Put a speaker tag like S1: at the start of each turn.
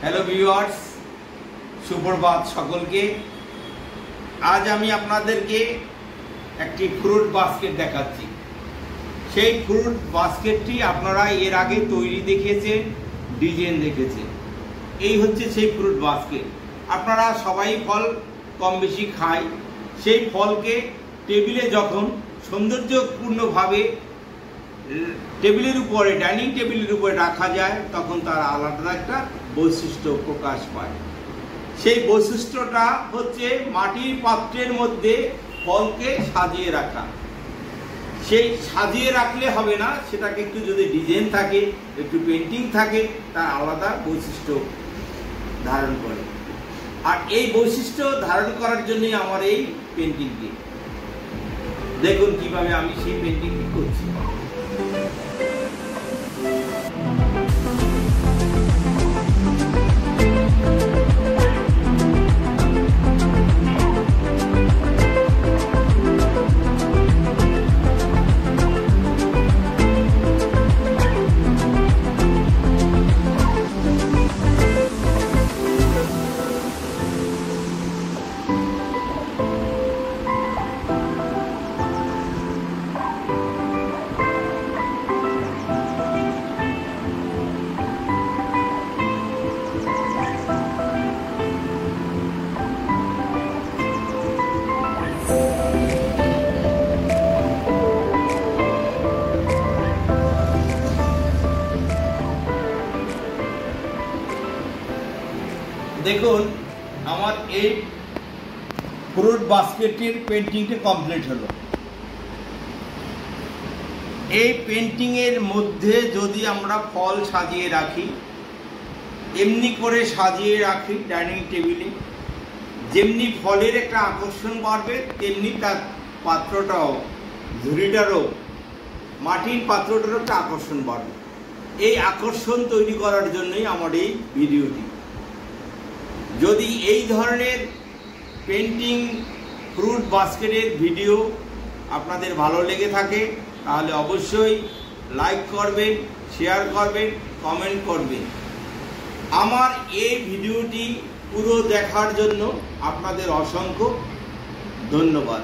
S1: Hello viewers, সুপ্রভাত সকলকে। আজ আমি আপনাদেরকে একটি ফ্রুট বাস্কেট দেখাচ্ছি। সেই ফ্রুট বাস্কেটটি আপনারা এর আগে তৈরি দেখেছেন, ডিজাইন দেখেছেন। এই হচ্ছে সেই ফ্রুট বাস্কেট। আপনারা সবাই ফল কম বেশি খায়। সেই ফলকে টেবিলে যখন সৌন্দর্যপূর্ণভাবে টেবিলের উপরে, ডাইনিং টেবিলের উপরে রাখা যায়, তখন তার আলাদা একটা বৈশিষ্ট্য প্রকাশ পায়। সেই বৈশিষ্ট্যটা হচ্ছে মাটির পাত্রের মধ্যে ফলকে সাজিয়ে রাখা। সেই সাজিয়ে রাখলে হবে না, সেটাকে একটু যদি ডিজাইন থাকে, একটু পেন্টিং থাকে, তার আলাদা বৈশিষ্ট্য ধারণ করে। আর এই বৈশিষ্ট্য ধারণ করার জন্যই আমার এই পেন্টিংটি। দেখুন কিভাবে আমি সেই পেন্টিংটি করছি। দেখুন, আমার এই ফ্রুট বাস্কেটের পেন্টিংটা কমপ্লিট হলো। এই পেন্টিংয়ের মধ্যে যদি আমরা ফল সাজিয়ে রাখি, এমনি করে সাজিয়ে রাখি ডাইনিং টেবিলে, যেমনি ফলের একটা আকর্ষণ বাড়বে, তেমনি তার পাত্রটাও, ঝুড়িটারও, মাটির পাত্রটারও একটা আকর্ষণ বাড়বে। এই আকর্ষণ তৈরি করার জন্যই আমার এই ভিডিওটি। যদি এই ধরনের পেন্টিং ফ্রুট বাস্কেটের ভিডিও আপনাদের ভালো লেগে থাকে, তাহলে অবশ্যই লাইক করবেন, শেয়ার করবেন, কমেন্ট করবেন। আমার এই ভিডিওটি পুরো দেখার জন্য আপনাদের অসংখ্য ধন্যবাদ।